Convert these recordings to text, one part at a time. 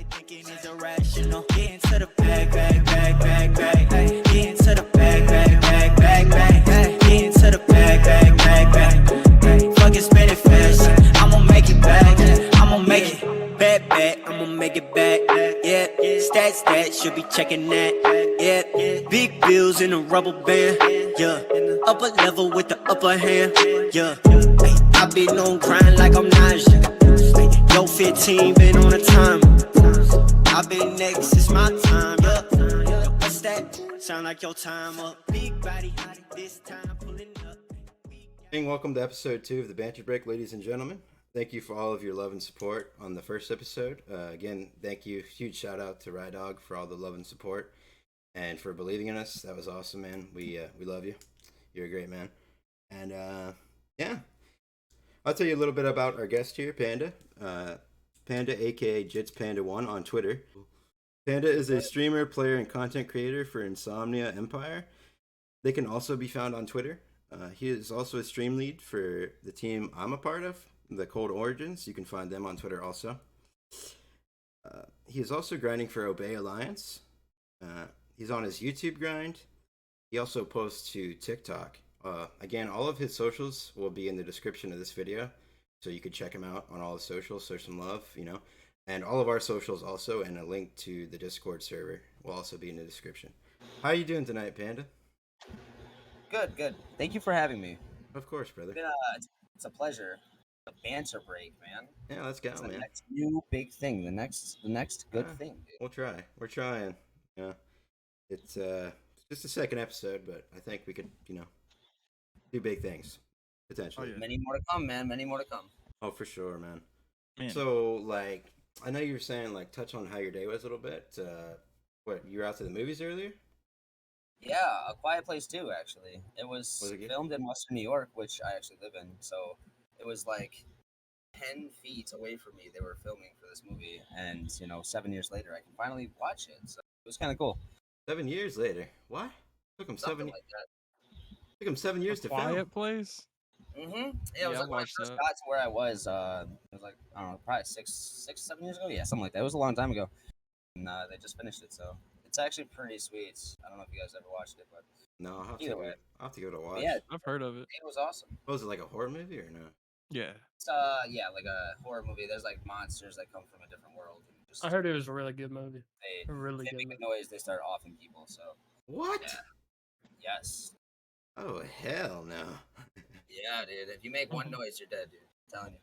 Thinking is irrational. Get into the bag, bag, bag, bag, bag, bag. Get into the bag, bag, bag, bag, bag, bag. Get into the bag, bag, bag, bag, bag. Fucking spend it fast. I'ma make it back. I'ma make it back, back. I'ma make it back. Yeah, stats, should be checking that. Yeah, big bills in a rubber band. Yeah, upper level with the upper hand. Yeah, I been on grind like I'm Najee. Yo, 15 been on a time. I've been next, it's my time. Yeah, what's that? Sound like your time up. Big body, this time pulling up. Welcome to episode 2 of the Banter Break, ladies and gentlemen. Thank you for all of your love and support on the first episode. Again, thank you. Huge shout out to Rydog for all the love and support and for believing in us. That was awesome, man. We love you. You're a great man. And yeah, I'll tell you a little bit about our guest here, Panda. Panda, aka Jitzpanda 1 on Twitter. Panda is a streamer, player, and content creator for Insomnia Empire. They can also be found on Twitter. He is also a stream lead for the team I'm a part of, the Cold Origins. You can find them on Twitter also. He is also grinding for Obey Alliance. He's on his YouTube grind. He also posts to TikTok. Again, all of his socials will be in the description of this video, so you could check him out on all the socials, show some love, you know. And all of our socials also, and a link to the Discord server will also be in the description. How are you doing tonight, Panda? Good, good. Thank you for having me. Of course, brother. It's a pleasure. A banter break, man. Yeah, let's go, It's man. the next new big thing. The next good thing, dude. We'll try. We're trying. Yeah, it's just a second episode, but I think we could, you know, do big things potentially. Oh, yeah. Many more to come, man. Many more to come. Oh, for sure, man. Man. So, like, I know you were saying, like, touch on how your day was a little bit. What, you were out to the movies earlier? Yeah, A Quiet Place 2, actually. It was it good? filmed in Western New York, which I actually live in. So it was like 10 feet away from me. They were filming for this movie, and 7 years later, I can finally watch it. So it was kind of cool. 7 years later. What? Took him Something 7. like that. Took him 7 years to film. Quiet Place? Yeah, it was Yeah, I like when I watched first that. got to where I was. It was like, I don't know, probably 7 years ago. Yeah, something like that. It was a long time ago, and they just finished it. So it's actually pretty sweet. I don't know if you guys ever watched it, but No, I'll have to Either go. way. I'll have to go to watch. but yeah, I've heard of it. it was awesome. Was it like a horror movie or no? Yeah. It's yeah, like a horror movie. There's like monsters that come from a different world, and just I heard it was a really good movie. they A really they good make movie. a noise. They start offing people. So What? yeah. Yes, Oh, hell no. yeah, dude. If you make one noise, you're dead, dude. I'm telling you.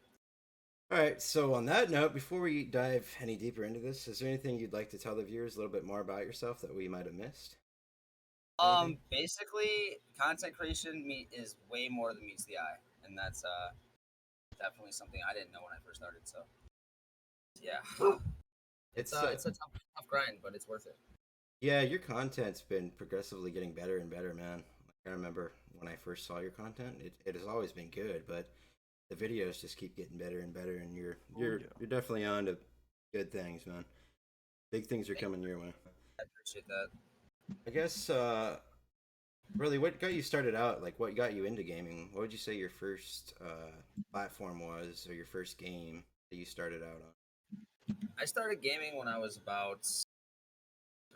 All right, so on that note, before we dive any deeper into this, is there anything you'd like to tell the viewers a little bit more about yourself that we might have missed? Anything? Basically, content creation is way more than meets the eye, and that's definitely something I didn't know when I first started. So, yeah, it's a tough grind, but it's worth it. Yeah, your content's been progressively getting better and better, man. I remember when I first saw your content, it has always been good, but the videos just keep getting better and better, and you're definitely on to good things, man. Big things are coming your way. I appreciate that. I guess, really, what got you started out? Like, what got you into gaming? What would you say your first platform was, or your first game that you started out on? I started gaming when I was about,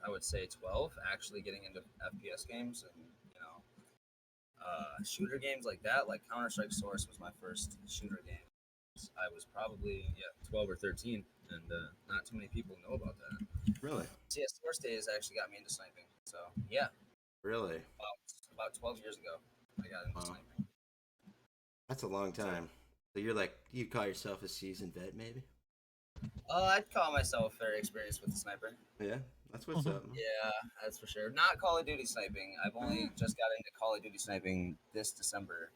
I would say 12, actually getting into FPS games and, shooter games like that. Like Counter-Strike Source was my first shooter game. I was probably, 12 or 13, and not too many people know about that. Really? CS Source days actually got me into sniping. So, yeah, Really? about 12 years ago, I got into Wow. sniping. That's a long time. So you're like, you call yourself a seasoned vet, maybe? I'd call myself very experienced with the sniper. Yeah, that's what's up. Yeah, that's for sure. Not Call of Duty sniping. I've only just got into Call of Duty sniping this December.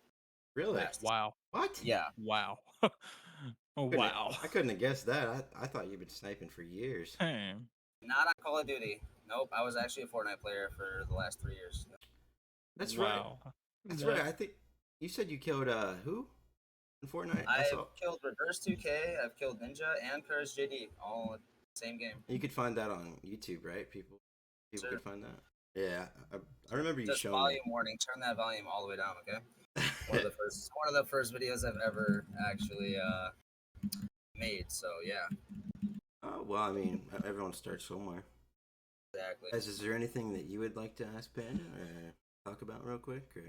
Really? Last. Wow. What? Yeah. Wow. Oh, wow. I couldn't have guessed that. I thought you've been sniping for years. Damn. Not on Call of Duty. Nope. I was actually a Fortnite player for the last 3 years. That's right. Wow. That's right. I think you said you killed who in Fortnite? I've killed Reverse 2K, I've killed Ninja, and Courage JD, all in the same game. You could find that on YouTube, right? People Sure. could find that. Yeah, I remember you Just showing volume warning. Turn that volume all the way down, okay? One me. of the first videos I've ever actually made. So yeah. Oh well, I mean, everyone starts somewhere. Exactly. Guys, is there anything that you would like to ask Panda or talk about real quick? Or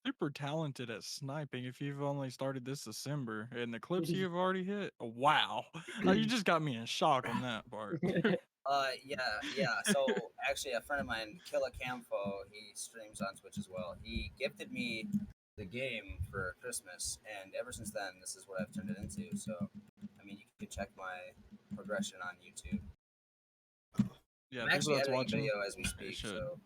Super talented at sniping if you've only started this December and the clips you've already hit. Wow. You just got me in shock on that part. Yeah. So actually, a friend of mine, Killa Camfo, he streams on Twitch as well. He gifted me the game for Christmas, and ever since then, this is what I've turned it into. So, I mean, you can check my progression on YouTube. Yeah, I'm people actually that's editing watching, video as we they speak, should. so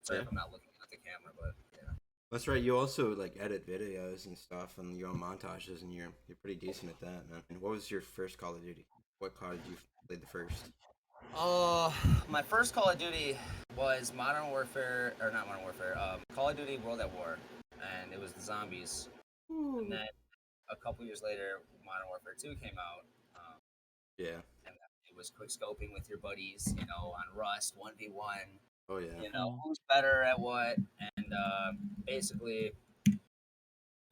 sorry Yeah. if I'm not looking at the camera, but yeah. that's right. You also like edit videos and stuff, and your own montages, and you're pretty decent at that, man. And what was your first Call of Duty? What COD did you play the first? My first Call of Duty was Modern Warfare, or not Modern Warfare, Call of Duty World at War, and it was the zombies. And then a couple years later, Modern Warfare 2 came out, Yeah. and it was quick scoping with your buddies, on Rust 1v1. Oh yeah. Who's better at what, and basically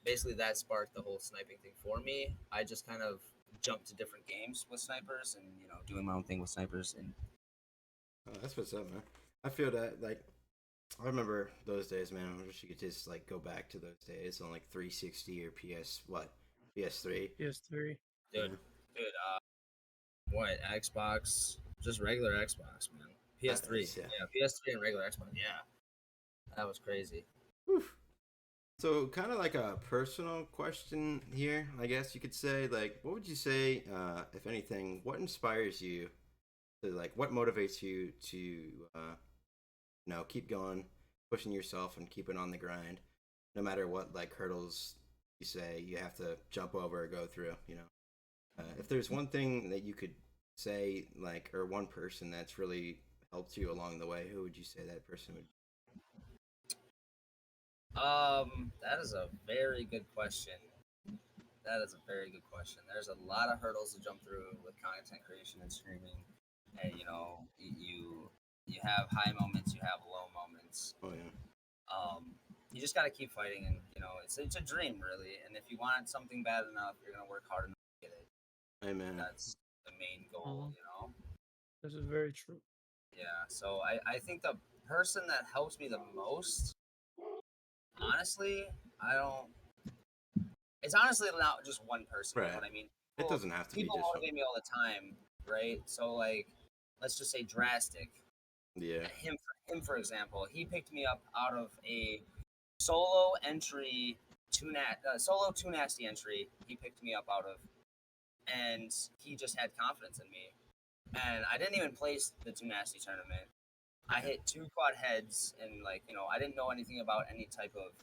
that sparked the whole sniping thing for me. I just kind of jumped to different games with snipers, and doing my own thing with snipers, and Oh, that's what's up, man. I feel that like I remember those days, man. I wish you could just like go back to those days on like 360 or PS3. PS3. dude, what Xbox? Just regular Xbox, man. PS3, Yeah. PS3 and regular Xbox, yeah. That was crazy. Whew. So, kind of like a personal question here, I guess you could say. Like, what would you say, if anything, what inspires you to like, what motivates you to, keep going, pushing yourself, and keeping on the grind, no matter what like hurdles you say you have to jump over or go through. If there's one thing that you could say, like, or one person that's really helped you along the way, who would you say that person would? That is a very good question. That is a very good question. There's a lot of hurdles to jump through with content creation and streaming, and you have high moments, you have low moments. Oh yeah. You just gotta keep fighting, and it's a dream really. And if you want something bad enough, you're gonna work hard enough to get it. Amen. That's the main goal, This is very true. Yeah. So I think the person that helps me the most, honestly, I don't. It's honestly not just one person. You know Right. what I mean? It doesn't have to be People just one. motivate me all the time, right? So like, let's just say Drastic. Yeah. Him for example, he picked me up out of a solo entry, solo Too Nasty entry. He picked me up out of, and he just had confidence in me. And I didn't even place the Too Nasty tournament. I hit 2 quad heads, and I didn't know anything about any type of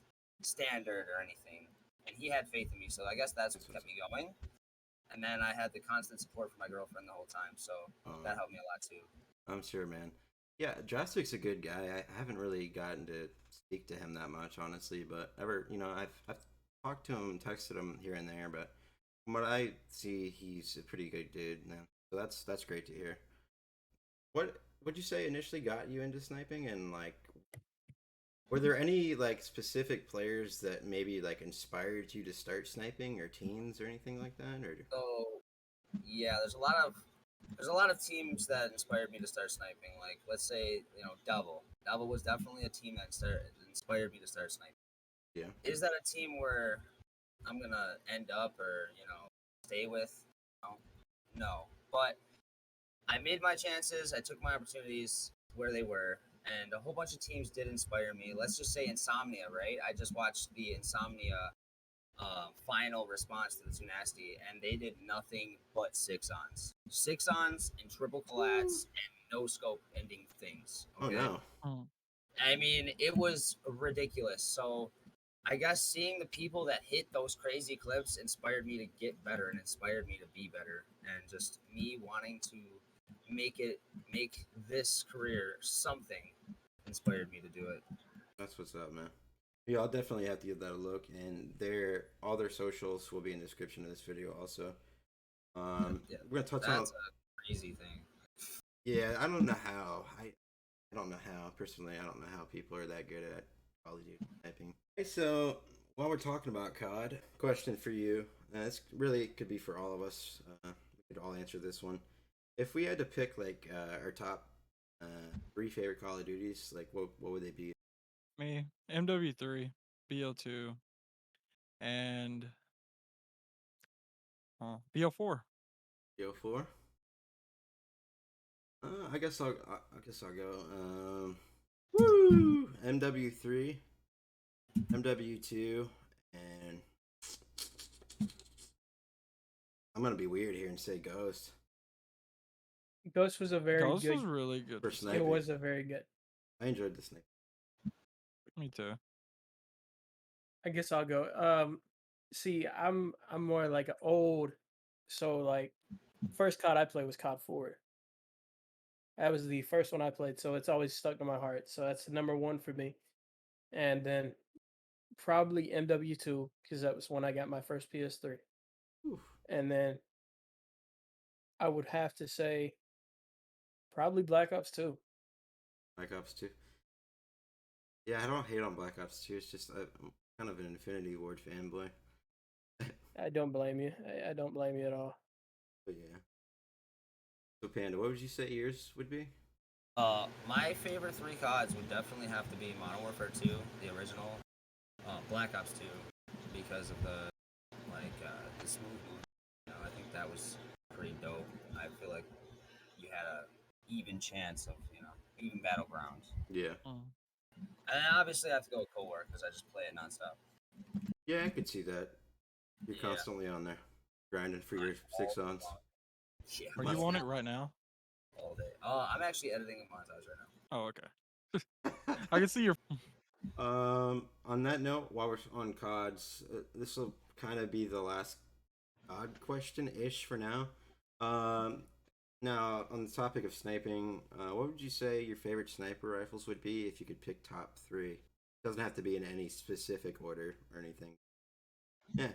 standard or anything. And he had faith in me, so I guess that's what kept me going. And then I had the constant support from my girlfriend the whole time, so that helped me a lot too. I'm sure, man. Yeah, Drastic's a good guy. I haven't really gotten to speak to him that much, honestly. But I've talked to him, texted him here and there. But from what I see, he's a pretty good dude, man. So that's great to hear. What would you say initially got you into sniping, and like, were there any like specific players that maybe like inspired you to start sniping, or teams, or anything like that? Or So yeah, there's a lot of teams that inspired me to start sniping. Like let's say Double. Double was definitely a team that inspired me to start sniping. yeah, Is that a team where I'm gonna end up or stay with? No, but I made my chances. I took my opportunities where they were, and a whole bunch of teams did inspire me. Let's just say Insomnia, right? I just watched the Insomnia final response to the Too Nasty, and they did nothing but 6-ons, 6-ons and triple collats and no scope ending things. Okay? Oh no. I mean, it was ridiculous. So I guess seeing the people that hit those crazy clips inspired me to get better and inspired me to be better, and just me wanting to make this career something inspired me to do it. That's what's up, man. Yeah, I'll definitely have to give that a look, and all their socials will be in the description of this video also. Yeah, we're gonna touch on. That's a crazy thing. Yeah, I don't know how. I don't know how. Personally, I don't know how people are that good at Call of Duty typing. Okay, so while we're talking about COD, question for you. This really could be for all of us. We could all answer this one. If we had to pick like our top 3 favorite Call of Duties, like what would they be? Me, MW3, BO2, and BO4. BO4. I guess I'll go. Woo! MW3, MW2, and I'm gonna be weird here and say Ghost Ghost was a very Ghost good. was really good. for for sniping. It was a very good. I enjoyed the snipe. Me too. I guess I'll go. See, I'm more like an old, so like, first COD I played was COD 4. That was the first one I played, so it's always stuck to my heart. So that's the number one for me. And then probably MW2 because that was when I got my first PS3. Oof. And then I would have to say probably Black Ops 2. Black Ops 2. Yeah, I don't hate on Black Ops 2. It's just I'm kind of an Infinity Ward fanboy. I don't blame you. I don't blame you at all. But yeah. So Panda, what would you say yours would be? My favorite 3 CODs would definitely have to be Modern Warfare 2, the original, Black Ops 2, because of the smooth move. You know, I think that was pretty dope. I feel like you had a even chance of even battlegrounds. Yeah. Mm. And obviously I have to go with Cold War because I just play it nonstop. Yeah, I could see that. You're Yeah. constantly on there, grinding for your 6-ons. Yeah, Are you on it right now? all day. I'm actually editing a montage right now. Oh, okay. I can see your. On that note, while we're on CODs, this will kind of be the last COD question-ish for now. Now, on the topic of sniping, what would you say your favorite sniper rifles would be if you could pick top 3? Doesn't have to be in any specific order or anything. Yeah,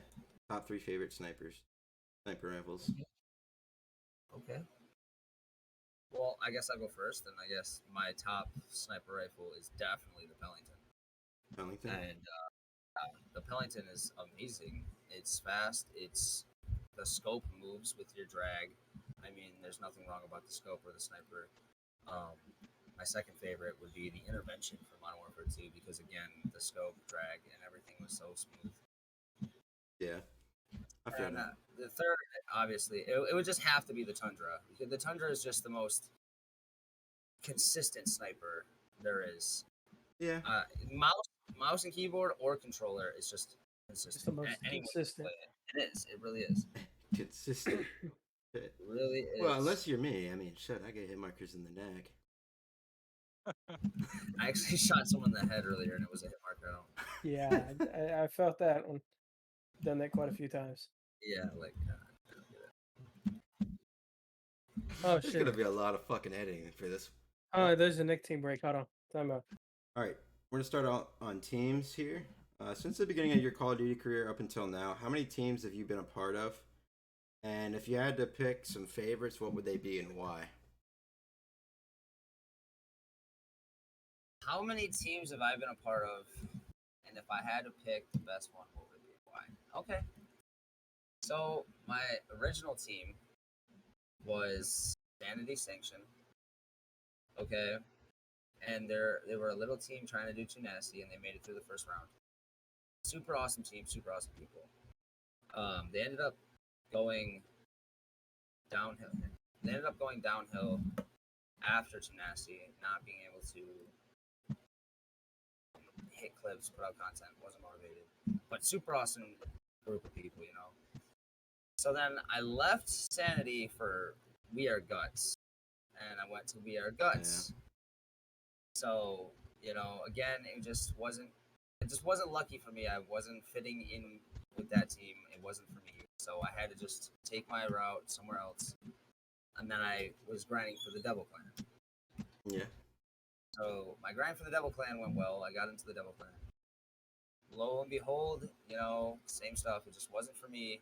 top 3 favorite sniper rifles. Okay. Well, I guess I'll go first, and I guess my top sniper rifle is definitely the Pellington. Pellington. And the Pellington is amazing. It's fast. The scope moves with your drag. I mean, there's nothing wrong about the scope or the sniper. My second favorite would be the intervention for Modern Warfare 2 because again, the scope, drag, and everything was so smooth. Yeah. I feel And that. the third, obviously, it would just have to be the Tundra. The Tundra is just the most consistent sniper there is. Yeah. Mouse and keyboard or controller is just consistent. It's the most Anyone can consistent. play it. It is. It really is. Consistent. It really is. Well, unless you're me. I mean, shit, I get hit markers in the neck. I actually shot someone in the head earlier, and it was a hit marker. Yeah, I felt that one. Done that quite a few times. Yeah, like. Oh There's shit! gonna be a lot of fucking editing for this. Uh-huh. Oh, there's a Nick team break. Hold on. Time out. All right, we're gonna start out on teams here. Since the beginning of your Call of Duty career up until now, how many teams have you been a part of? And if you had to pick some favorites, what would they be and why? How many teams have I been a part of? And if I had to pick the best one, what would it be? Why? Okay. So my original team was Sanity Sanction. Okay. And they were a little team trying to do too nasty, and they made it through the first round. Super awesome team, super awesome people. They ended up going downhill. They ended up going downhill after too nasty, not being able to hit clips, put out content, wasn't motivated. But super awesome group of people, you know. So then I left Sanity for We Are Guts, and I went to We Are Guts. Yeah. So again, it just wasn't lucky for me. I wasn't fitting in with that team. It wasn't for me. So I had to just take my route somewhere else. And then I was grinding for the Devil Clan. Yeah. So my grind for the Devil Clan went well. I got into the Devil Clan. Lo and behold, same stuff. It just wasn't for me.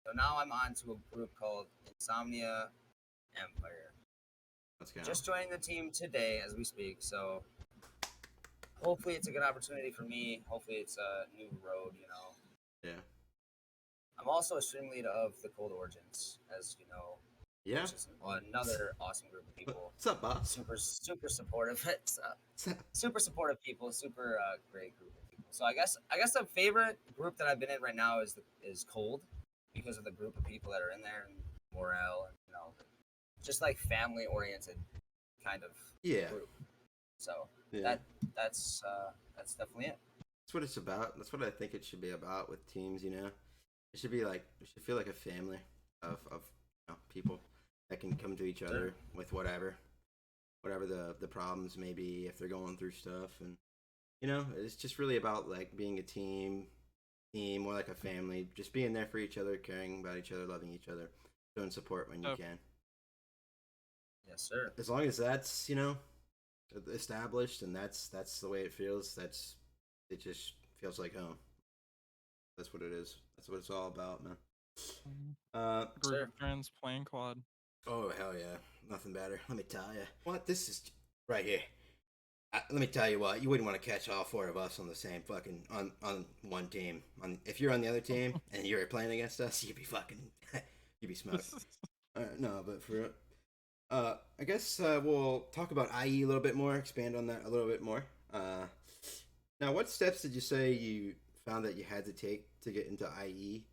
So now I'm on to a group called Insomnia Empire. Let's go. Just joining the team today as we speak. So hopefully it's a good opportunity for me. Hopefully it's a new road, Yeah. I'm also a stream lead of the Cold Origins, as you know. Yeah. which is another awesome group of people. What's up, boss? Super supportive. It's, What's up? super supportive people. Super great group of people. So I guess the favorite group that I've been in right now is Cold, because of the group of people that are in there and morale and just like family oriented kind of Yeah. group. So Yeah. that's definitely it. That's what it's about. That's what I think it should be about with teams. It should be like it should feel like a family of people that can come to each other with whatever the problems may be if they're going through stuff, and it's just really about like being a team, more like a family, just being there for each other, caring about each other, loving each other, showing support when you can. Yes, sir. As long as that's established and that's the way it feels, it just feels like home. That's what it is. That's what it's all about, man. Group of friends playing quad. Oh hell yeah, nothing better. Let me tell you. What this is right here. Let me tell you what. You wouldn't want to catch all four of us on the same fucking on one team. If you're on the other team and you're playing against us, you'd be fucking you'd be smoked. No, but for I guess we'll talk about IE a little bit more. Expand on that a little bit more. Now, what steps did you say you found that you had to take to get into IE?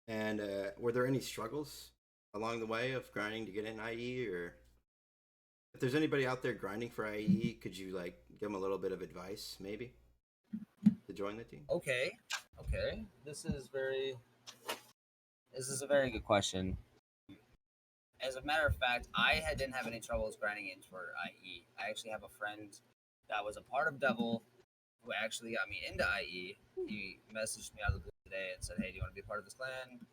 And were there any struggles along the way of grinding to get in IE? Or if there's anybody out there grinding for IE, could you like give them a little bit of advice, maybe, to join the team? Okay. This is a very good question. As a matter of fact, didn't have any troubles grinding in for IE. I actually have a friend that was a part of Devil who actually got me into IE. He messaged me out of the blue today and said, "Hey, do you want to be a part of this clan?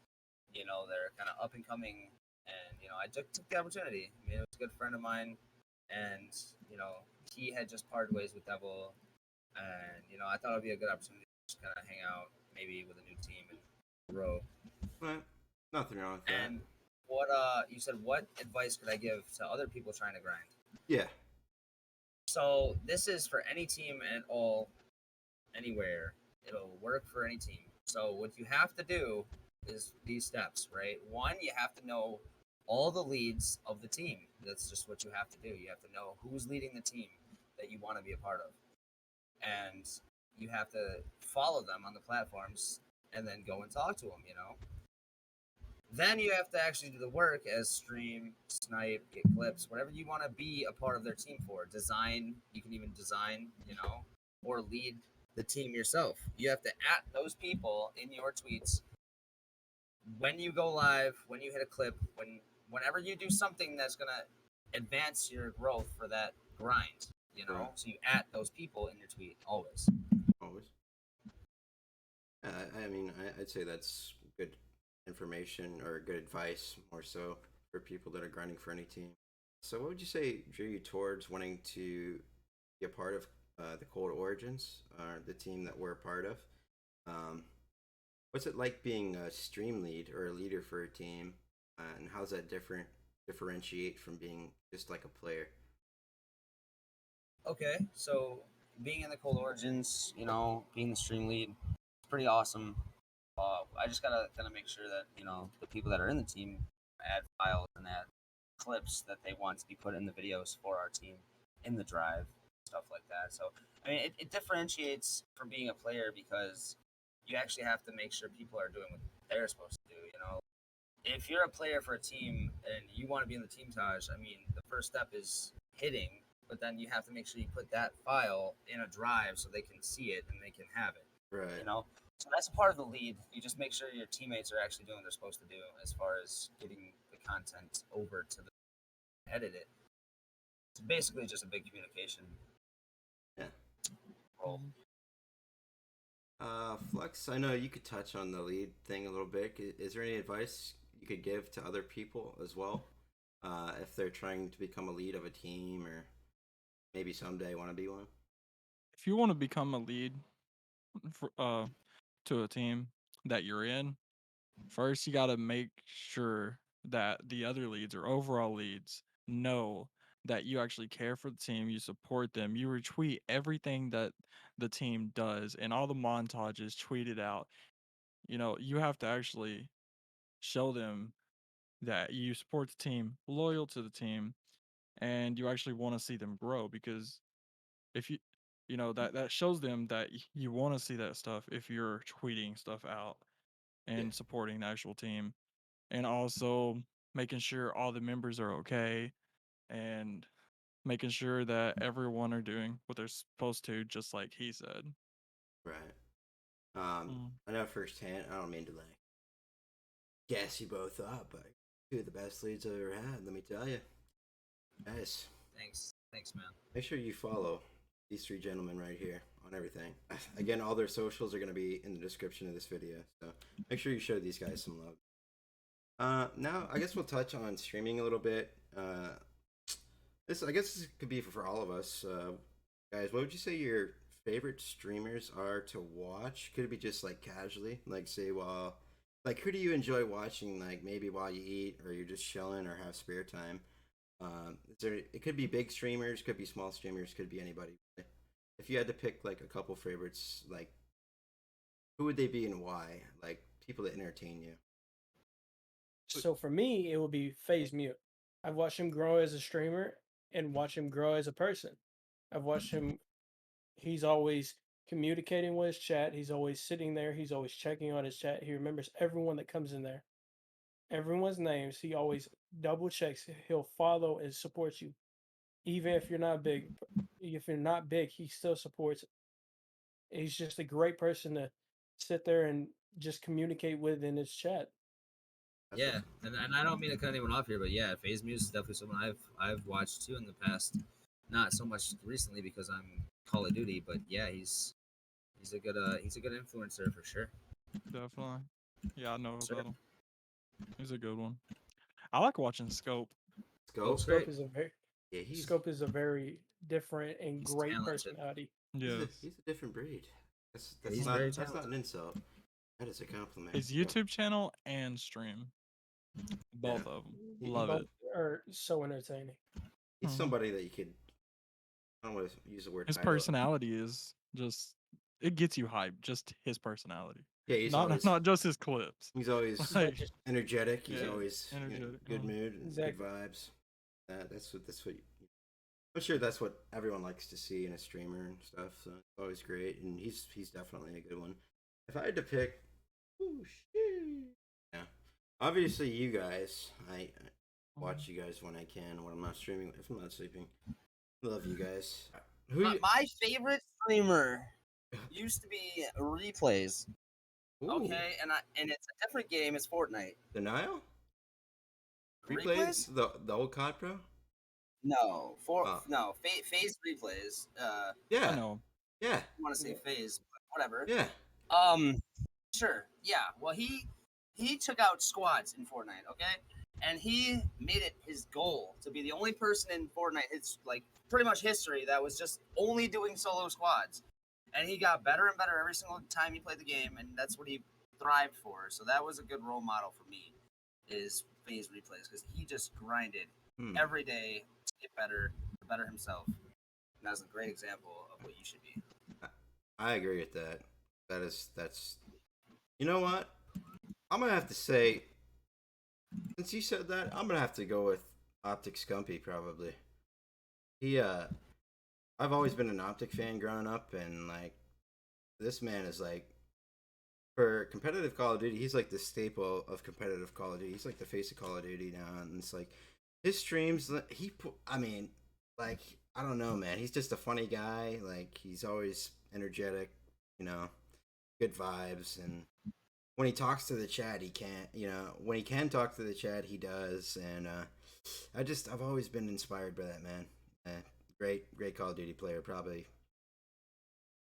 They're kind of up and coming." And I took the opportunity. I mean, it was a good friend of mine, and he had just parted ways with Devil, and I thought it'd be a good opportunity to just kind of hang out, maybe with a new team and grow. Right. Nothing wrong with that. And what you said, what advice could I give to other people trying to grind? Yeah. So this is for any team at all, anywhere. It'll work for any team. So what you have to do is these steps, right? One, you have to know all the leads of the team. That's just what you have to do. You have to know who's leading the team that you want to be a part of. And you have to follow them on the platforms and then go and talk to them, Then you have to actually do the work as stream, snipe, get clips, whatever you want to be a part of their team for. Design, you can even design, or lead the team yourself. You have to at those people in your tweets when you go live, when you hit a clip, whenever you do something that's gonna advance your growth for that grind, Right. So you at those people in your tweet always. Always. I mean, I'd say that's good information or good advice, more so for people that are grinding for any team. So, what would you say drew you towards wanting to be a part of the Cold Origins, the team that we're a part of? What's it like being a stream lead or a leader for a team, and how's that differentiate from being just like a player? Okay, so being in the Cold Origins, being the stream lead, it's pretty awesome. I just gotta kind of make sure that the people that are in the team add files and add clips that they want to be put in the videos for our team in the drive, stuff like that. So I mean, it differentiates from being a player because you actually have to make sure people are doing what they're supposed to do. If you're a player for a team and you want to be in the team Taj, I mean, the first step is hitting, but then you have to make sure you put that file in a drive so they can see it and they can have it. Right. So that's a part of the lead. You just make sure your teammates are actually doing what they're supposed to do as far as getting the content over to the edit it. It's basically just a big communication Yeah. role. Flux, I know you could touch on the lead thing a little bit. Is there any advice you could give to other people as well, if they're trying to become a lead of a team or maybe someday want to be one? If you want to become a lead for, to a team that you're in, first you got to make sure that the other leads or overall leads know that you actually care for the team, you support them, you retweet everything that the team does and all the montages tweeted out. You have to actually show them that you support the team, loyal to the team, and you actually want to see them grow. Because if you know that shows them that you want to see that stuff if you're tweeting stuff out Yeah. and supporting the actual team, and also making sure all the members are okay, and making sure that everyone are doing what they're supposed to, just like he said. Right. Mm. I know firsthand. I don't mean to like gas you both up, but two of the best leads I've ever had. Let me tell you, guys. Thanks, man. Make sure you follow these three gentlemen right here on everything. Again, all their socials are going to be in the description of this video, so make sure you show these guys some love. Now I guess we'll touch on streaming a little bit. I guess this could be for all of us, guys. What would you say your favorite streamers are to watch? Could it be just like casually, like say while, like who do you enjoy watching? Like maybe while you eat, or you're just chilling, or have spare time. It could be big streamers, could be small streamers, could be anybody. If you had to pick like a couple favorites, like who would they be and why? Like people that entertain you. So for me, it would be FaZe Mute. I've watched him grow as a streamer and watch him grow as a person. I've watched him. He's always communicating with his chat. He's always sitting there. He's always checking on his chat. He remembers everyone that comes in there, everyone's names. He always double checks. He'll follow and support you, even if you're not big. If you're not big, he still supports. He's just a great person to sit there and just communicate with in his chat. Yeah, and I don't mean to cut anyone off here, but yeah, FaZe Muse is definitely someone I've watched too in the past. Not so much recently because I'm Call of Duty, but yeah, he's a good influencer for sure. Definitely. Yeah, I know Sure. about him. He's a good one. I like watching Scope. Scope. Scope is a very Yeah, Scope is a very different and He's great talented. personality. Yes. He's a different breed. He's very That's not talented. an insult. That is a compliment. His YouTube channel and stream. Both of them. Love Both it. are so entertaining. He's Mhm. somebody that you could. I don't want to use the word. His title. personality is just, it gets you hyped. Just his personality. Yeah, he's not always. not just his clips. He's always Like, energetic. He's yeah, always energetic, good mood and Exactly. good vibes. That's what. I'm sure that's what everyone likes to see in a streamer and stuff. So it's always great, and he's definitely a good one. If I had to pick, yeah, obviously you guys. I watch you guys when I can, when I'm not streaming, if I'm not sleeping. Love you guys. My favorite streamer used to be Replays. Ooh, Okay, and it's a different game. It's Fortnite. Denial? Replays? The old COD Pro? No, Oh. no, Phase Replays. Yeah. I know. Yeah. I want to say Phase, but whatever. Yeah. Sure. Yeah. Well, he took out squads in Fortnite. Okay, and he made it his goal to be the only person in Fortnite. It's like pretty much history that was just only doing solo squads, and he got better and better every single time he played the game, and that's what he thrived for. So that was a good role model for me. Is Phase Replays because he just grinded every day to get better, to better himself. And that's a great example of what you should be. I agree with that. That's. You know what? I'm gonna have to say, since you said that, I'm gonna have to go with Optic Scumpy probably. I've always been an Optic fan growing up, and like, this man is like, for competitive Call of Duty, he's like the staple of competitive Call of Duty. He's like the face of Call of Duty now, and it's like, his streams, I mean, like, I don't know, man. He's just a funny guy. Like, he's always energetic, good vibes, and when he talks to the chat, he can't, when he can talk to the chat, he does, and I've always been inspired by that man. Great Call of Duty player, probably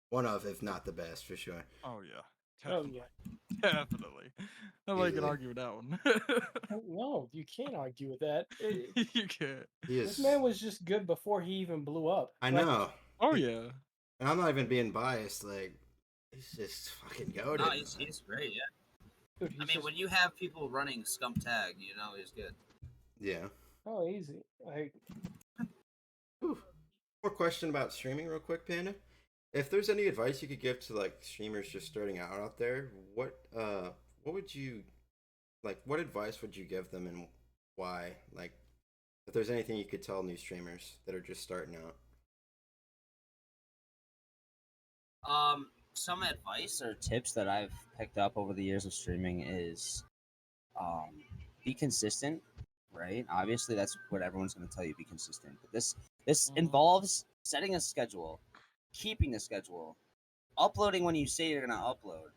one of, if not the best, for sure. Oh yeah. Oh Definitely. yeah. Definitely. Nobody can Easily. argue with that one. No, you can't argue with that. You can't. This man was just good before he even blew up. I Like, know, Oh yeah. and I'm not even being biased. Like, he's just fucking goated. No, he's great. Yeah. dude, I he's mean, just- when you have people running Scump Tag, he's good. Yeah. oh, easy. Like, Whew. More question about streaming, real quick, Panda. If there's any advice you could give to like streamers just starting out there, what would you like what advice would you give them and why? Like, if there's anything you could tell new streamers that are just starting out. Some advice or tips that I've picked up over the years of streaming is be consistent, right? Obviously, that's what everyone's going to tell you. Be consistent, but this involves setting a schedule, keeping a schedule, uploading when you say you're going to upload,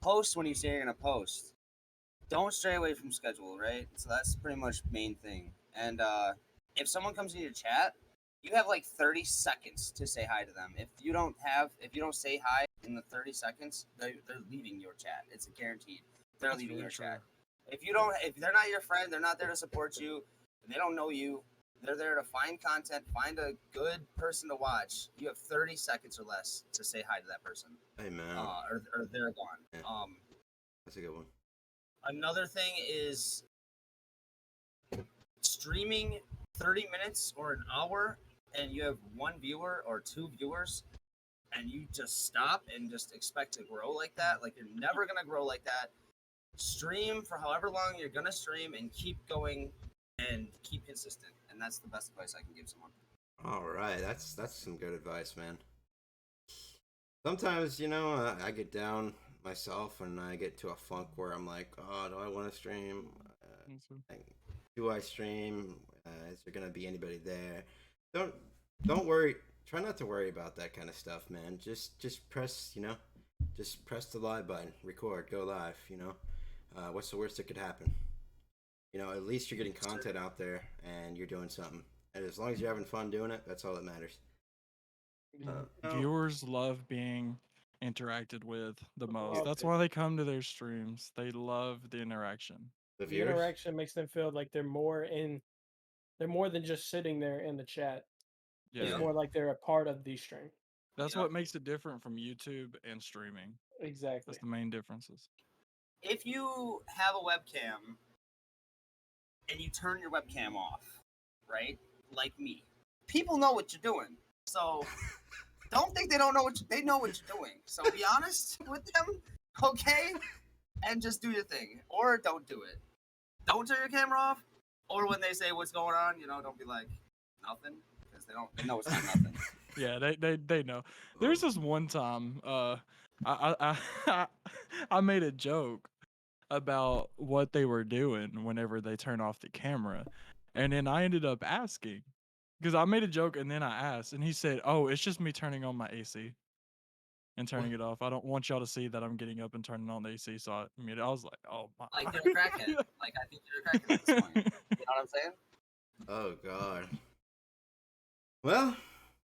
post when you say you're going to post. Don't stray away from schedule, right? So that's pretty much main thing. And if someone comes in your chat, you have like 30 seconds to say hi to them. If you don't say hi in the 30 seconds, they're leaving your chat. It's a guaranteed. They're leaving your chat. If they're not your friend, they're not there to support you. They don't know you. They're there to find content, find a good person to watch. You have 30 seconds or less to say hi to that person. Hey man. Or they're gone. Yeah. That's a good one. Another thing is streaming 30 minutes or an hour and you have one viewer or two viewers and you just stop and just expect to grow like that. Like, you're never going to grow like that. Stream for however long you're going to stream and keep going and keep consistent. And that's the best advice I can give someone. All right. That's some good advice, man. Sometimes, I get down myself and I get to a funk where I'm like, oh, do I want to stream? Do I stream? Is there gonna be anybody there? Don't worry. Try not to worry about that kind of stuff, man. Just press, just press the live button, record, go live. What's the worst that could happen? At least you're getting content out there and you're doing something. And as long as you're having fun doing it, that's all that matters. Viewers love being interacted with the most. That's why they come to their streams. They love the interaction. The interaction makes them feel like they're more than just sitting there in the chat. Yeah. It's more like they're a part of the stream. That's what makes it different from YouTube and streaming. Exactly. That's the main differences. If you have a webcam and you turn your webcam off, right? Like me, people know what you're doing. So don't think they don't know they know what you're doing. So be honest with them, okay? And just do your thing, or don't do it. Don't turn your camera off, or when they say what's going on, don't be like nothing, because they know it's not nothing. Yeah, they know. There's this one time, I made a joke about what they were doing whenever they turn off the camera, and then I ended up asking, because I made a joke and then I asked, and he said, "Oh, it's just me turning on my AC and turning it off. I don't want y'all to see that I'm getting up and turning on the AC." So I was like, "Oh my!" Like, you're a crackhead. Like, I think you're a crackhead at this point. You know what I'm saying? Oh God. Well,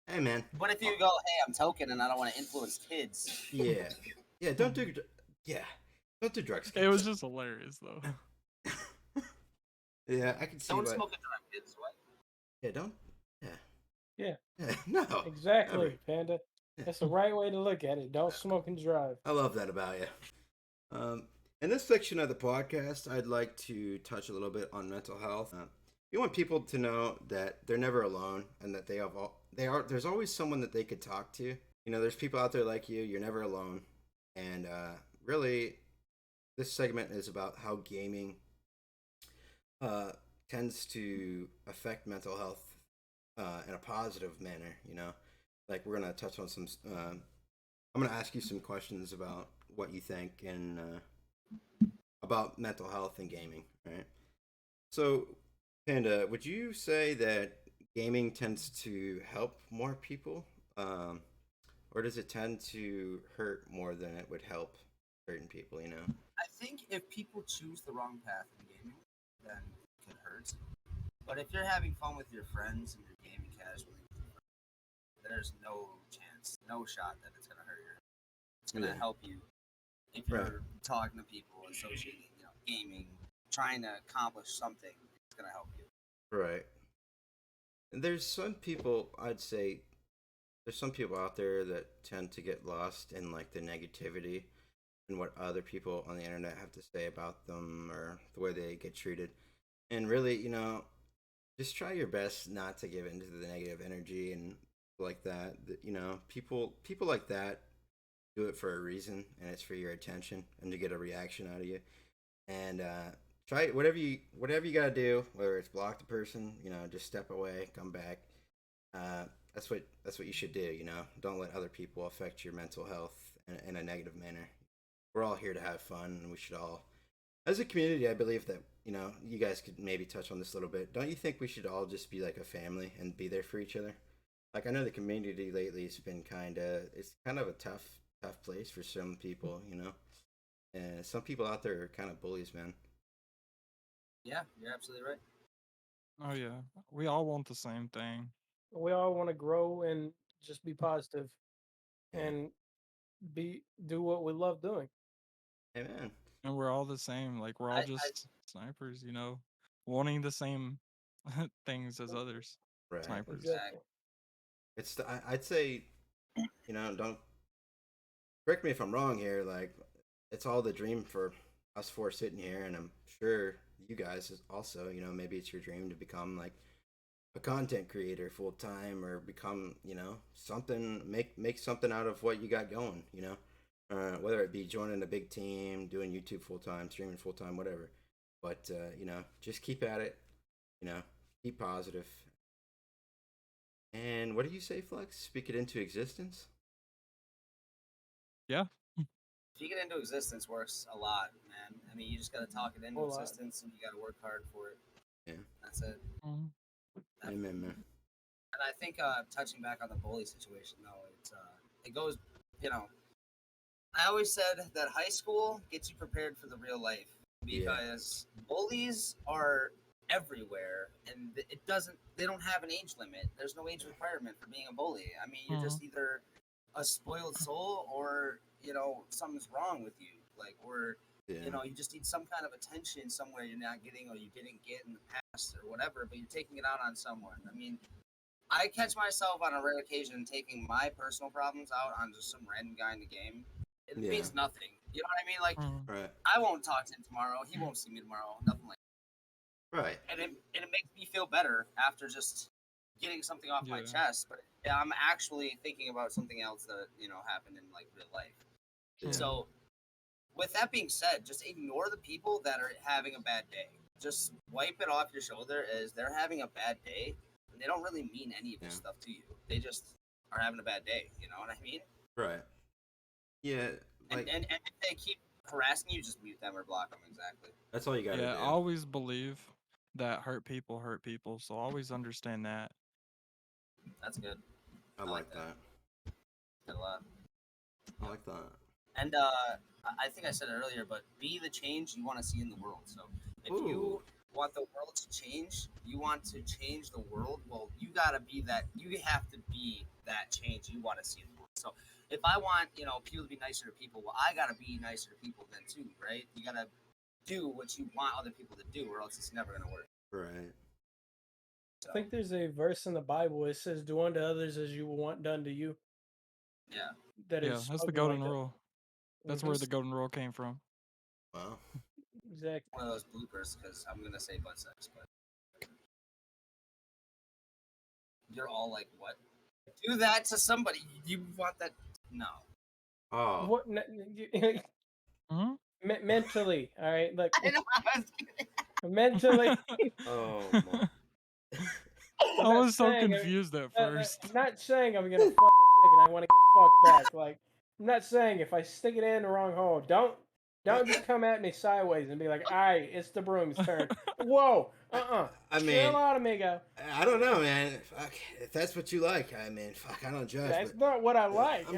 hey man. What if you go, "Hey, I'm token and I don't want to influence kids"? Yeah. Don't do drugs. It was just hilarious though. Yeah, I can see. Don't smoke and drive, kids. What? Yeah, don't. Yeah. No. Exactly, Panda. That's the right way to look at it. Don't smoke and drive. I love that about you. In this section of the podcast, I'd like to touch a little bit on mental health. We want people to know that they're never alone and that there's always someone that they could talk to. There's people out there like you. You're never alone. And really, this segment is about how gaming tends to affect mental health in a positive manner. Like, we're gonna touch on some. I'm gonna ask you some questions about what you think and about mental health and gaming. Right. So, Panda, would you say that gaming tends to help more people, or does it tend to hurt more than it would help certain people? I think if people choose the wrong path in gaming, then it can hurt. But if you're having fun with your friends and you're gaming casually, there's no chance, no shot that it's gonna hurt you. It's gonna help you if you're talking to people, associating, gaming, trying to accomplish something. It's gonna help you. Right. And there's some people, I'd say, there's some people out there that tend to get lost in like the negativity and what other people on the internet have to say about them or the way they get treated. And really, just try your best not to give into the negative energy and like that. People like that do it for a reason, and it's for your attention and to get a reaction out of you. And try whatever you gotta do, whether it's block the person, just step away, come back. That's what you should do. Don't let other people affect your mental health in a negative manner. We're all here to have fun, and we should all, as a community, I believe that you guys could maybe touch on this a little bit. Don't you think we should all just be like a family and be there for each other? Like, I know the community lately has been it's kind of a tough place for some people, and some people out there are kind of bullies, man. Yeah, you're absolutely right. Oh yeah, we all want the same thing. We all want to grow and just be positive Yeah. and do what we love doing. Amen. And we're all the same. Like we're all just snipers, wanting the same things as others. Right. Snipers. Exactly. I'd say, don't correct me if I'm wrong here. Like, it's all the dream for us four sitting here, and I'm sure you guys is also. Maybe it's your dream to become like a content creator full time, or become something, make something out of what you got going. Whether it be joining a big team, doing YouTube full time, streaming full time, whatever. But just keep at it. Keep positive. And what do you say, Flex? Speak it into existence. Yeah. Speak it into existence works a lot, man. I mean, you just got to talk it into existence, and you got to work hard for it. Yeah. That's it. Amen, man. And I think touching back on the bully situation, though, it goes, I always said that high school gets you prepared for the real life because bullies are everywhere, and they don't have an age limit. There's no age requirement for being a bully. I mean, you're just either a spoiled soul or something's wrong with you, you just need some kind of attention somewhere you're not getting or you didn't get in the past or whatever, but you're taking it out on someone. I mean, I catch myself on a rare occasion taking my personal problems out on just some random guy in the game. It means nothing. You know what I mean? Like, right. I won't talk to him tomorrow. He won't see me tomorrow. Nothing like that. Right. And it makes me feel better after just getting something off my chest. But I'm actually thinking about something else that, happened in, like, real life. Yeah. So, with that being said, just ignore the people that are having a bad day. Just wipe it off your shoulder as they're having a bad day. And they don't really mean any of this stuff to you. They just are having a bad day. You know what I mean? Right. Yeah. Like, and if they keep harassing you, just mute them or block them. Exactly. That's all you got to do. Yeah, I always believe that hurt people, so always understand that. That's good. I like that. Good a lot. I like that. And I think I said it earlier, but be the change you want to see in the world. So if you want the world to change, you want to change the world, well, you gotta be that. You have to be that change you want to see in the world. So if I want, people to be nicer to people, well, I gotta be nicer to people then too, right? You gotta do what you want other people to do, or else it's never gonna work. Right. So. I think there's a verse in the Bible. It says, "Do unto others as you want done to you." Yeah. That's the golden rule. That's where the golden rule came from. Wow. Exactly. One of those bloopers, because I'm gonna say butt sex, but you're all like, "What? Do that to somebody? You want that? No." Oh. What? Mentally, all right. Look. I know. I was kidding. Mentally. Oh my. I was so confused at first. I'm not saying I'm gonna fuck a chick and I want to get fucked back. Like, I'm not saying if I stick it in the wrong hole, don't just come at me sideways and be like, "Alright, it's the broom's turn." Whoa, I mean, chill out, amigo. I don't know, man. Fuck, if that's what you like, I mean, fuck, I don't judge. That's not what I like.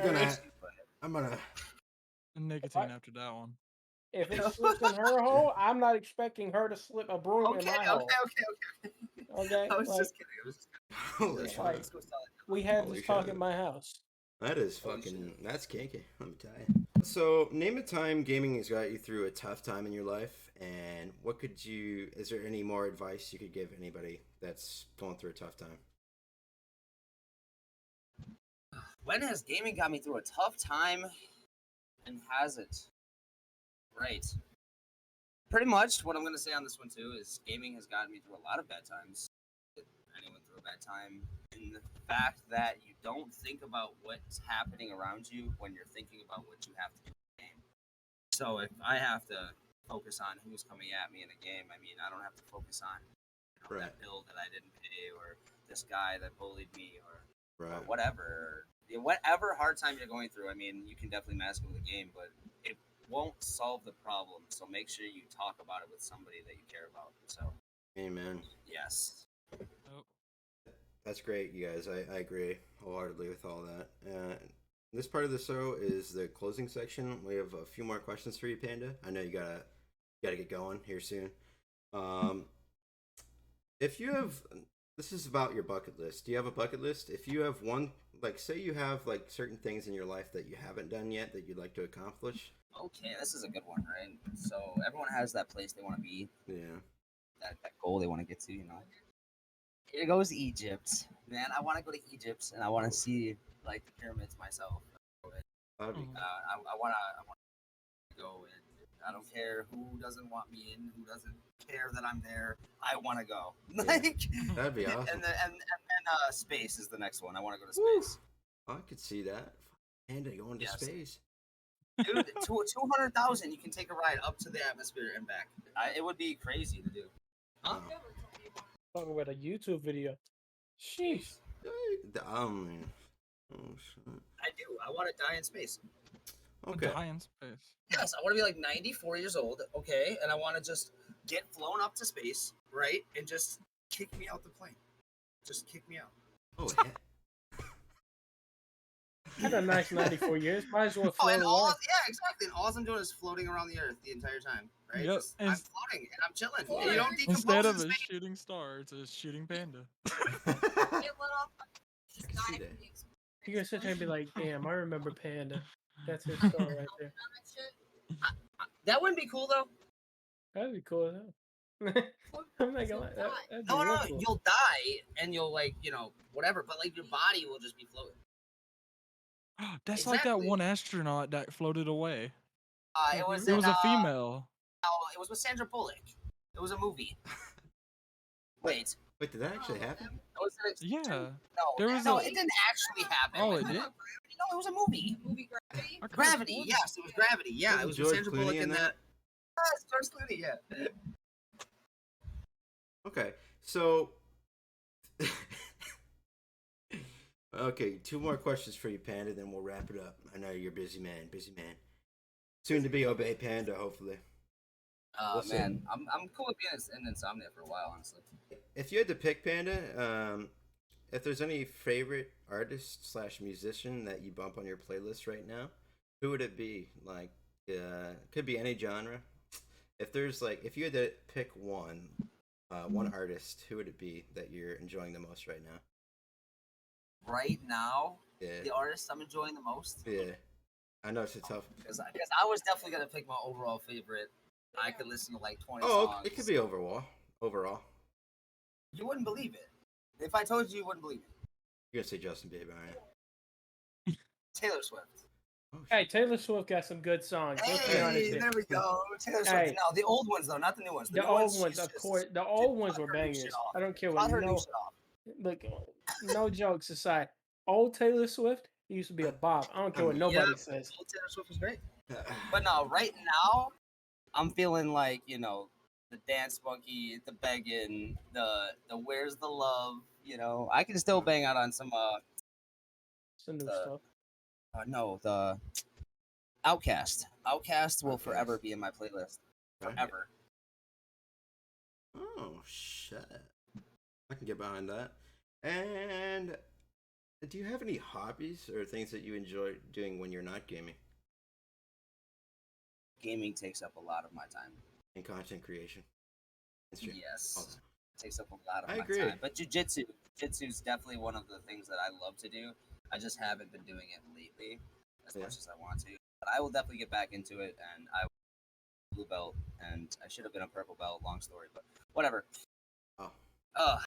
I'm gonna. Nicotine after that one. If it slips in her hole, I'm not expecting her to slip a broom in my hole. Okay. I was just kidding. We had this talk at my house. That is fucking. That's kinky. Let me tell you. So, name a time gaming has got you through a tough time in your life, and is there any more advice you could give anybody that's going through a tough time? When has gaming got me through a tough time, and has it? Right. Pretty much what I'm going to say on this one, too, is gaming has gotten me through a lot of bad times. Anyone through a bad time. And the fact that you don't think about what's happening around you when you're thinking about what you have to do in the game. So if focus on who's coming at me in a game. I mean, I don't have to focus on that bill that I didn't pay, or this guy that bullied me, or whatever. Whatever hard time you're going through, I mean, you can definitely mask it with a game, but it won't solve the problem. So make sure you talk about it with somebody that you care about. So, amen. Yes. Oh, That's great, you guys. I agree wholeheartedly with all that. This part of the show is the closing section. We have a few more questions for you, Panda. I know you gotta get going here soon. If you have, this is about your bucket list. Do you have a bucket list? If you have one, like, say you have like certain things in your life that you haven't done yet that you'd like to accomplish. Okay, this is a good one, right? So everyone has that place they want to be. Yeah. That goal they want to get to, you know. Here goes Egypt, man. I want to go to Egypt and I want to see like the pyramids myself. That'd be I want to go, and I don't care who doesn't want me in, who doesn't care that I'm there. I want to go. Yeah. Like, That'd be awesome. And then space is the next one. I want to go to space. I could see that. Panda going to space. Dude, 200,000. You can take a ride up to the atmosphere and back. It would be crazy to do. Huh? Talking about a YouTube video. Sheesh. Oh shit. I do. I want to die in space. Okay. Die in space. Yes, I want to be like 94 years old, okay? And I want to just get flown up to space, right? And just kick me out the plane. Just kick me out. Oh, yeah. Had a nice 94 years. Might as well float And away. yeah, exactly. And all I'm doing is floating around the earth the entire time, right? Yep, Just, I'm floating and I'm chilling. Yeah. And you don't decompose Instead of in a space. shooting star, it's a shooting panda. You can sit there and be like, damn, I remember Panda. That's his story right there. That wouldn't be cool, though. That'd be cool, though. I'm not gonna lie. That'd be No, real cool. you'll die and you'll, like, you know, whatever. But, like, your body will just be floating. That's like that one astronaut that floated away. It was It was a female. It was with Sandra Bullock. It was a movie. Wait, Wait, did that actually happen? was it Yeah. No, There was no, a- it didn't actually happen. Oh, it did? No, it was a movie. I could've Gravity. sworn- Yes, it was Gravity. Yeah, Wasn't it was George with Sandra Bullock Clooney in in that? that. Yes, George Clooney. Yeah. Okay, so okay, 2 more questions for you, Panda, then we'll wrap it up. I know you're busy man. Soon to be Obey Panda, hopefully. We'll see. Man, I'm cool with being in Insomnia for a while, honestly. If you had to pick, Panda, if there's any favorite artist / musician that you bump on your playlist right now, who would it be? Like, could be any genre. If you had to pick one artist, who would it be that you're enjoying the most right now? Right now, Yeah. the artist I'm enjoying the most. Yeah. I know it's a tough. Because I was definitely gonna pick my overall favorite. I could listen to like 20 Oh, songs. it could be overall. You wouldn't believe it. If I told you, you wouldn't believe it. You're gonna say Justin Bieber, right? Taylor Swift. Oh, shit. Hey, Taylor Swift got some good songs. Let's be honest Hey, here. there we go. Taylor Swift. Hey. No, the old ones though, not the new ones. The new old she's ones, of just- course. The old just ones cut were her new shit bangers. off. I don't care Cut what. her new No, shit off. look, no jokes aside. Old Taylor Swift used to be a bop. I don't care what nobody says. Old Taylor Swift was great. But no, right now, I'm feeling like, you know, the Dance Monkey, the Beggin', the Where's the Love, you know. I can still bang out on some, Some new the- stuff. no, the Outcast. Outcast will Outkast. forever be in my playlist. Right. Forever. Oh shit! I can get behind that. And do you have any hobbies or things that you enjoy doing when you're not gaming? Gaming takes up a lot of my time. And content creation. and stream? Yes. Awesome. It takes up a lot of I my agree. time. But jiu-jitsu is definitely one of the things that I love to do. I just haven't been doing it lately as Yeah. much as I want to. But I will definitely get back into it, and I will blue belt, and I should have been a purple belt. Long story, but whatever. Oh,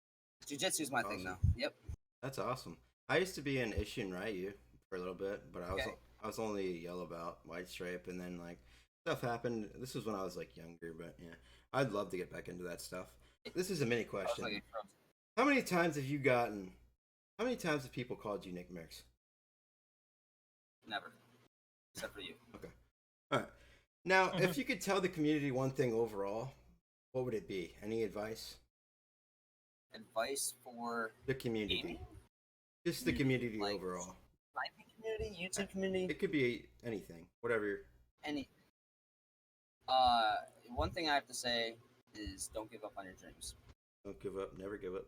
Jiu-jitsu is my thing now. Awesome. Yep. that's awesome. I used to be in Ishin Ryu for a little bit, but Okay. I was only a yellow belt, white stripe, and then like stuff happened. This was when I was like younger, but yeah, I'd love to get back into that stuff. This is a mini I was question. like, How many times have people called you Nick Merckx? never, except for you. Alright. Now, if you could tell the community one thing overall, what would it be? Any advice? Advice for The community. gaming? Just the community Like, overall. Sniping community, YouTube community, It could be anything, whatever. any. One thing I have to say is don't give up on your dreams. Don't give up. Never give up.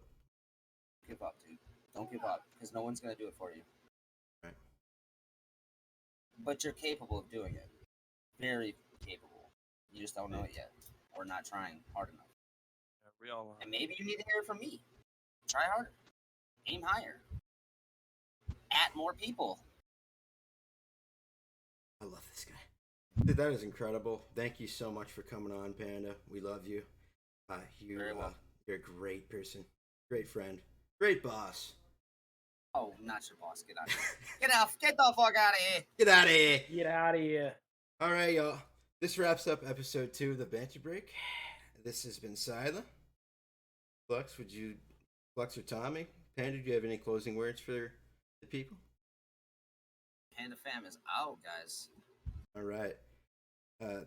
Give up, dude. Don't give up, because no one's gonna do it for you. Right. But you're capable of doing it. Very capable. You just don't know it yet, or not trying hard enough. Yeah, we all are. And maybe you need to hear it from me. Try harder. Aim higher. At more people. I love this guy. Dude, that is incredible. Thank you so much for coming on, Panda. We love you. Very well. You're a great person, great friend, great boss. Oh, not your boss. Get out of here. Get the fuck out of here. Get out of here. Get out of here. All right, y'all. This wraps up episode 2 of the Banter Break. This has been Syla. Flux, or Tommy? Panda, do you have any closing words for the people? Panda fam is out, guys. All right.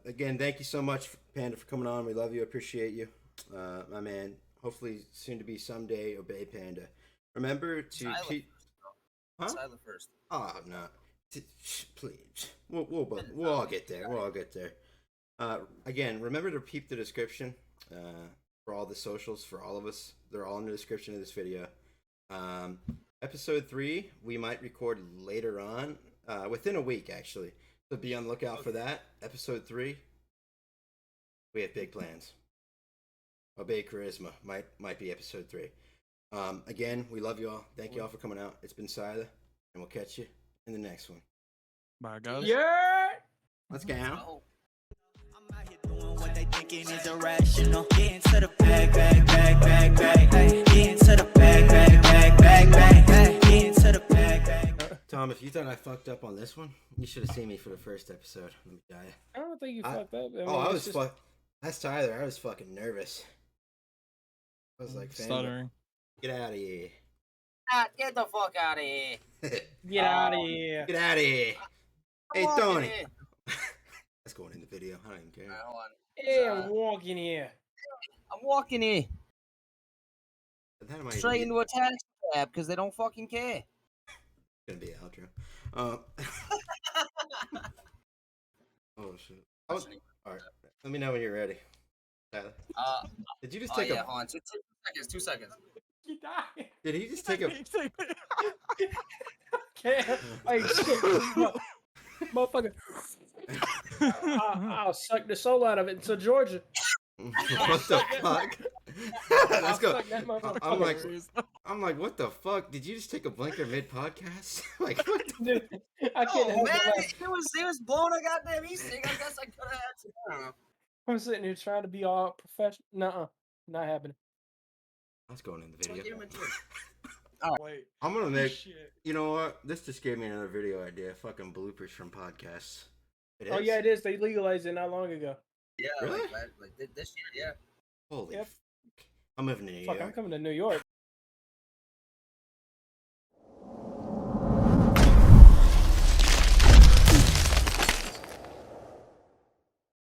Again, thank you so much, Panda, for coming on. We love you. Appreciate you. My man. Hopefully, soon to be someday, obey Panda. Remember to Syla keep. Huh? Syla first. Oh, no. Please. We'll all get there. We'll all get there. Again, remember to peep the description for all the socials for all of us. They're all in the description of this video. Episode 3, we might record later on, within a week, actually. So be on the lookout for that. Episode 3, we have big plans. Obey Charisma might be episode 3. Again, we love you all. Thank you all for coming out. It's been Syla, and we'll catch you in the next one. Bye, guys. Yeah. Let's go. Oh. I'm out here doing what they thinking is irrational. Get into the bag, bag, bag, bag, bag, bag. Get into the bag, bag, bag, bag, bag, bag. Get into the bag, bag. Tom, if you thought I fucked up on this one, you should have seen me for the first episode. Let me tell you. I don't think you fucked up. I mean, I was it's just- That's Tyler. I was fucking nervous. I was like, Stuttering. get out of here. Get the fuck out of here. Get out of here. Get out of here. Hey, Come on, Tony. get in. That's going in the video. I don't even care. Alright, hold on. Hey, I'm walking here. I'm walking here That might straight be into a taxi cab because they don't fucking care. gonna be an outro. Oh shit. All right. Let me know when you're ready, Tyler. Did you just take yeah, a? hold on. 2 seconds. You die. Did he just take a? Can't. Hey, shit. Motherfucker. I'll suck the soul out of it until Georgia. What the fuck? Let's go. Suck that motherfucker. I'm like, what the fuck? Did you just take a blinker mid podcast? Like, what the? Dude, I can't Oh help man, it. Like, he was blowing a goddamn e-cig. I guess I could have had some. I don't know. I'm sitting here trying to be all professional. Nuh-uh. Not happening. That's going in the Get video. him into it. Wait. I'm gonna make. Shit. You know what? This just gave me another video idea. Fucking bloopers from podcasts. It Oh is? yeah, it is. They legalized it not long ago. Yeah, Really? like this year, yeah. Holy Yep. fuck. I'm moving to New Fuck, York. I'm coming to New York.